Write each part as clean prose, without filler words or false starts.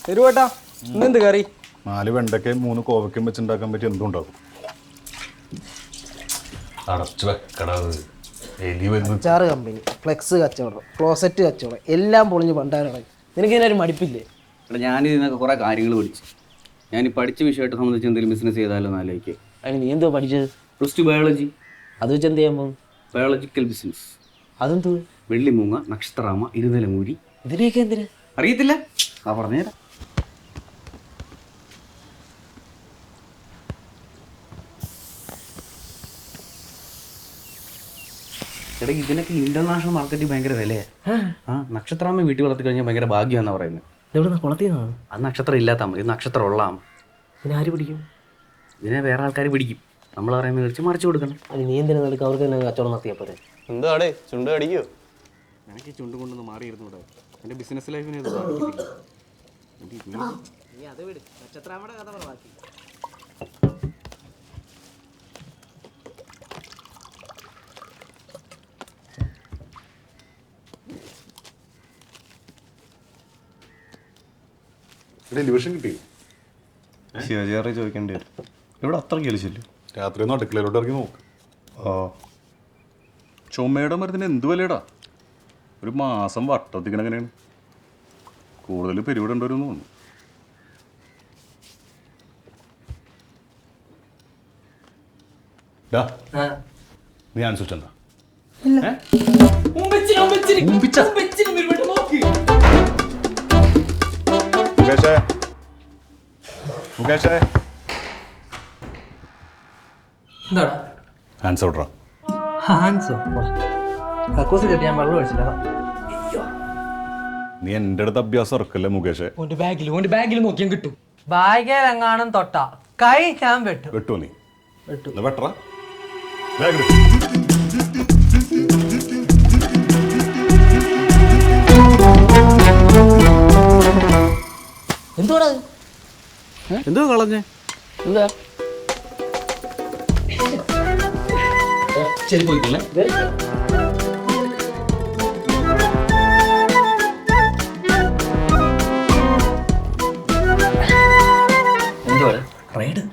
തരുവേട്ടാ ഇന്നെന്ത് കറി? 4 വെണ്ടയ്ക്കയും 3 കോവയ്ക്കും വെച്ചുണ്ടാക്കാൻ പറ്റി എന്തും ഉണ്ടാക്കും. അടച്ചു വെക്കടവ് എലി വരുന്നു. അച്ചാറ് കമ്പനി, ഫ്ലെക്സ് കച്ചവടം, ക്ലോസറ്റ് കച്ചവടം എല്ലാം പൊളിഞ്ഞ് പണ്ടാറാണ്. നിനക്ക് ഇതിനൊരു മടിപ്പില്ലേ? ഞാനിതിൽ നിന്നൊക്കെ കുറേ കാര്യങ്ങൾ പഠിച്ചു. ഞാൻ ഈ പഠിച്ച വിഷയമായിട്ട് സംബന്ധിച്ച് എന്തെങ്കിലും ബിസിനസ് ചെയ്താലോ എന്ന് ആലോചിക്കുക. അതിന് നീ എന്തോ പഠിച്ചത്? +2 ബയോളജി. അത് വെച്ച് എന്ത് ചെയ്യാൻ പോകും? Biological business. അതെന്തോ? വെള്ളിമൂങ്ങ, നക്ഷത്രാമ, ഇരുതലമൂരി. ഇതിനെയൊക്കെ എന്തിനാ അറിയത്തില്ല? പറഞ്ഞുതരാം. ചേട്ടാ ഇതിനൊക്കെ ഇന്റർനാഷണൽ മാർക്കറ്റിൽ ഭയങ്കര വിലയാണ്. നക്ഷത്രാമ വീട്ടിൽ വളർത്തി കഴിഞ്ഞാൽ ഭയങ്കര ഭാഗ്യമാണെന്നാണ് പറയുന്നത്. ഇതെവിടെ കുളത്തിന്നാണ്? അത് നക്ഷത്രം ഇല്ലാത്ത ഇത് നക്ഷത്രം ഉള്ളതാണ്. പിന്നെ ആര് പിടിക്കും? ഇതിനെ വേറെ ആൾക്കാർ പിടിക്കും. നമ്മൾ പറയുമ്പോൾ മേടിച്ച് മറിച്ച് കൊടുക്കണം. അത് നീ എന്തിനാ നിനക്ക് അവർക്ക് തന്നെ കച്ചവടം നടത്തിയാൽ പോരെ? എന്താടേ ചുണ്ട് കടിക്കോ? എനിക്ക് ചുണ്ട് കൊണ്ടൊന്ന് മാറിയിരുന്നു ഇവിടെ. എൻ്റെ ബിസിനസ് ലൈഫിനെ ഇത് നീ അത് വിട്, നക്ഷത്രാമയുടെ കഥ പറവാക്കി. ടെലിവിഷൻ കിട്ടി. ശിവചേറി ചോദിക്കേണ്ടി വരും. ഇവിടെ അത്ര കളിച്ചില്ല. രാത്രി ഒന്ന് അടുക്കളയിലോട്ട് ഇറങ്ങി നോക്ക്. ചുമയുടെ മരുന്നിന് എന്ത് വിലയടാ? ഒരു മാസം വട്ടത്തിക്കണ എങ്ങനെയാണ്? കൂടുതൽ പെരുവിടെ ഉണ്ടോരെന്ന് തോന്നുന്നു. നീ അനുസരിച്ച എന്താ മുകേഷേ, മുകേഷേ, എന്താടാ ഹാൻസ് ഔട്ടറാ. ഹാൻസോ? കക്കൂസ് കെട്ടി ഞാൻ വെള്ളം ഒഴിച്ചില്ല. നീ എൻ്റെ അടുത്ത് അഭ്യാസം ഇറക്കല്ലേ മുകേഷേ? ഓന്റെ ബാഗിൽ നോക്കിയാൽ കിട്ടും. ബാഗേലെങ്ങാനും തൊട്ട കൈ ഞാൻ വെട്ടു. വെട്ടുമോ നീ? വെട്ടു. വെട്ടറ എന്തുവാടാ? എന്തോ കളഞ്ഞേ? എന്താ ശരി പോയിട്ടില്ലേ? എന്തോ റൈഡ്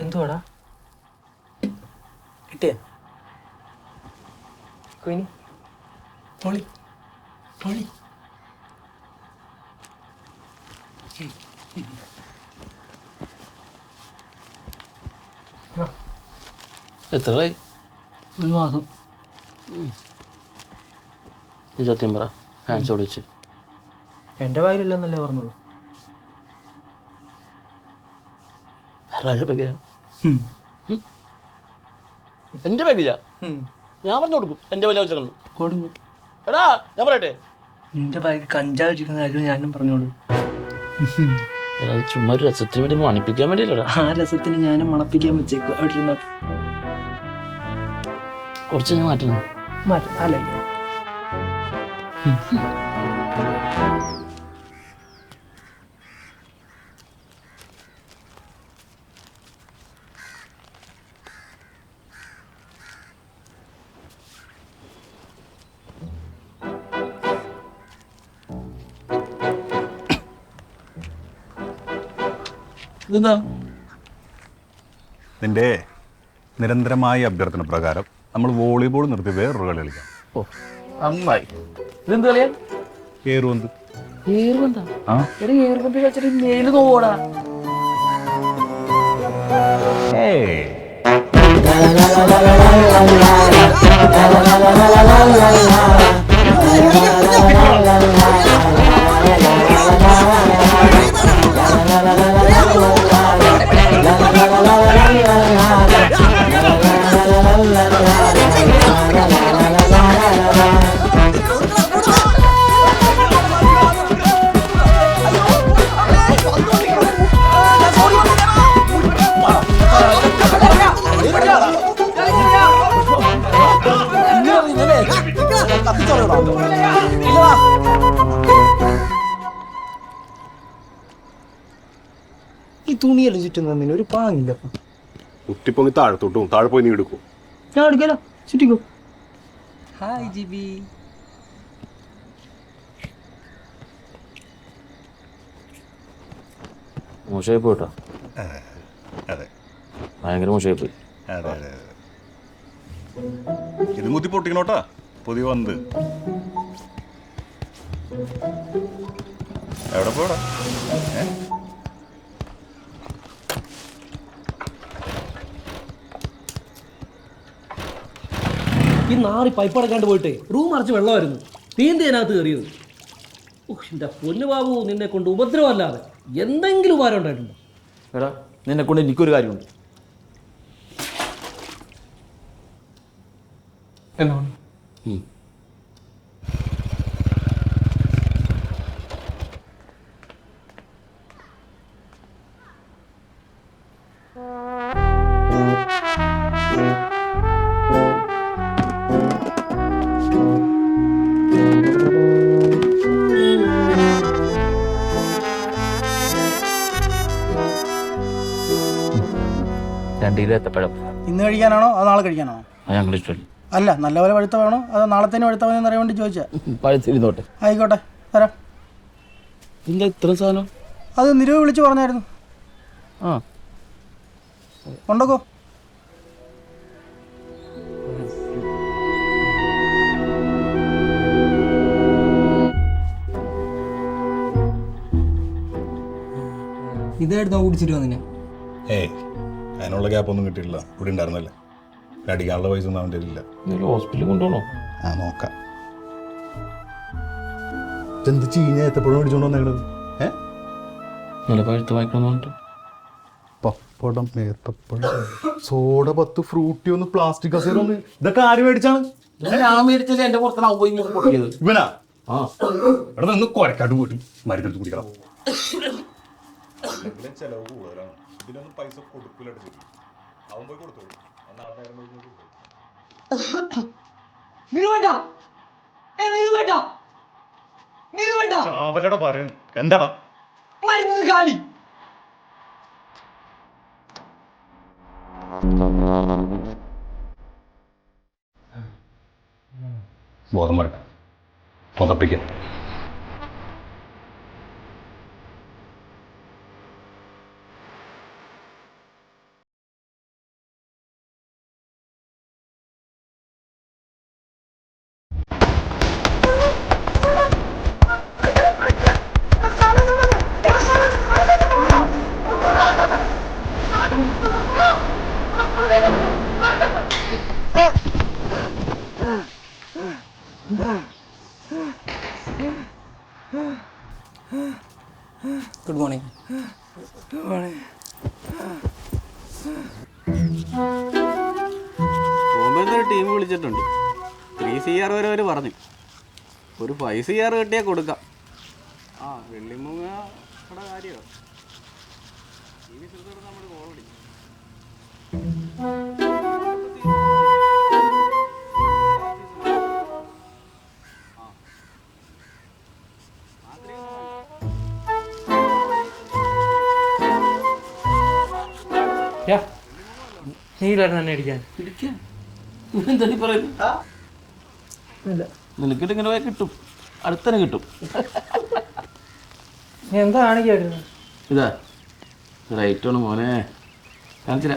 എന്തുവാടാ കിട്ടിയ കുയിനി പൊളി പൊളി. എത്രയായി? 1 മാസം. സത്യം പറ, ഹാൻഡ്സ് ഓടിച്ച് എൻ്റെ ബാഗിലില്ലെന്നല്ലേ പറഞ്ഞുള്ളൂ. എന്റെ ബാഗില്ല, ഞാൻ പറഞ്ഞു കൊടുക്കും. എന്റെ വലിയ വെച്ചു കൊടുക്കും. എടാ ഞാൻ പറയട്ടെ, നിന്റെ ബാഗ് കഞ്ചാവ് വെച്ചിരിക്കുന്ന കാര്യം ഞാനും പറഞ്ഞോളൂ. ചുമ്മാ ഒരു രസത്തിന് വേണ്ടി മണിപ്പിക്കാൻ വേണ്ടിയല്ലടാ. ആ രസത്തിന് ഞാനും മണപ്പിക്കാൻ വെച്ചേക്കും. അവിടെ ഇരുന്നോ. കുറച്ച് ഞാൻ മാറ്റണം. മാറ്റും ആലോചിക്കാം. ഇതെന്താ? നിന്റെ നിരന്തരമായ അഭ്യർത്ഥന പ്രകാരം നമ്മൾ വോളിബോൾ നിർത്തി വേറൊരു കളി കളിക്കാം. ഓ നന്നായി. ഇതെന്ത് കളിയാ? ഏറുവന്ത്. ഏറുവന്താ? ആ ഏറുവന്ത് കളിച്ചിട്ട് മേല് നോടാ. കത്തിച്ചോളൂ. തുണിയല്ല ചുറ്റും തന്നിന് ഒരു പാങ്ങില്ല. കുട്ടിപ്പൊങ്ങി താഴത്തോട്ടും താഴെ പോയി നീ എടുക്കും. ഞാൻ എടുക്കാലോ, ചുറ്റിക്കോ. Hi GB. മോശമായി പോയിട്ടോ, അതെ ഭയങ്കര മോശമായി പോയി. അതെ അതെ അതെ. ഇത് കുത്തി പൊട്ടിക്കണോട്ടാ പുതിയ വന്ന്. എവിടെ പോടാ? ഈ നാറി പൈപ്പ് അടക്കാണ്ട് പോയിട്ടേ റൂം അടച്ച് വെള്ളമായിരുന്നു. നീന്തി അതിനകത്ത് കയറിയത്. എൻ്റെ പൊന്നു ബാബു, നിന്നെ കൊണ്ട് ഉപദ്രവമല്ലാതെ എന്തെങ്കിലും ഉപകാരം ഉണ്ടായിട്ടുണ്ടോ? എടാ, നിന്നെ കൊണ്ട് എനിക്കൊരു കാര്യമുണ്ട്. എന്നാണ് രണ്ടിലും എത്തപ്പഴം ഇന്ന് കഴിക്കാനാണോ അതോ നാളെ കഴിക്കാനാണോ? അത് ഞങ്ങൾ ഇഷ്ടമല്ല. അല്ല, നല്ലപോലെ പഴുത്ത വേണോ അതോ നാളത്തേന് പഴുത്ത മതി എന്നറിയാൻ വേണ്ടി ചോദിച്ചാ. പഴുത്തിരുന്നോട്ടെ. ആയിക്കോട്ടെ, തരാം. എന്താ ഇത്ര സാധനം? അത് നിരവ് വിളിച്ച് പറഞ്ഞായിരുന്നു. ആ, ഉണ്ടോ? ഇതായിരുന്നു കുടിച്ചിട്ട് വന്നിനെ. ഏയ് അതിനുള്ള ഗ്യാപ്പൊന്നും കിട്ടിയിട്ടില്ല. ഇവിടെ ഉണ്ടായിരുന്നല്ലേ. അടിക്കാനുള്ള പൈസ ഒന്നും അവൻ്റെ ഇല്ല. ഹോസ്പിറ്റലിൽ കൊണ്ടുപോകണോ? ആ നോക്കാം. എന്ത് ചീഞ്ഞ എത്തപ്പോഴും മേടിച്ചോണ്ട് വന്നേക്കണത്? നല്ല പഴുത്ത് വായിക്കണം പറഞ്ഞിട്ട്. പപ്പടം, ഏത്തപ്പഴം, സോഡ 10, ഫ്രൂട്ടി 1, പ്ലാസ്റ്റിക് കസേര 1. ഇതൊക്കെ ആര് മേടിച്ചാണ്? ഞാൻ മേടിച്ചത് എന്റെ പുറത്താണ് പോയി പൊട്ടിയത്. ഇവനാ? ആ എടാ നിന്ന് കൊരക്കാട്ട് പോയിട്ട് മരുന്നെടുത്ത് കുടിക്കണം. ചെലവ് കൂടുതലാണ്. ഇതിനൊന്നും പൈസ കൊടുക്കില്ല. അവൻ പോയി കൊടുത്തോളൂ. അവരുടെ പറയും എന്താടാ ബോധം വരട്ടെ, പുതപ്പിക്കാൻ. Good morning. ബോംബെന്ന് ഒരു ടീം വിളിച്ചിട്ടുണ്ട്. 3 CR വരെ അവർ പറഞ്ഞു. ഒരു 5 CR കിട്ടിയാൽ കൊടുക്കാം. ആ വെള്ളിമുങ്ങ കാര്യമാണ്. നമ്മൾ കോളടി നീലായിരുന്നു തന്നെ അടിക്കാൻ. എന്താ പറയുന്നത്? നിനക്കിട്ട് ഇങ്ങനെ പോയാൽ കിട്ടും, അടുത്തന്നെ കിട്ടും. നീ എന്താ കാണിക്കായിരുന്നു? ഇതാ റൈറ്റാണ് മോനെ, കാണിച്ചില്ല.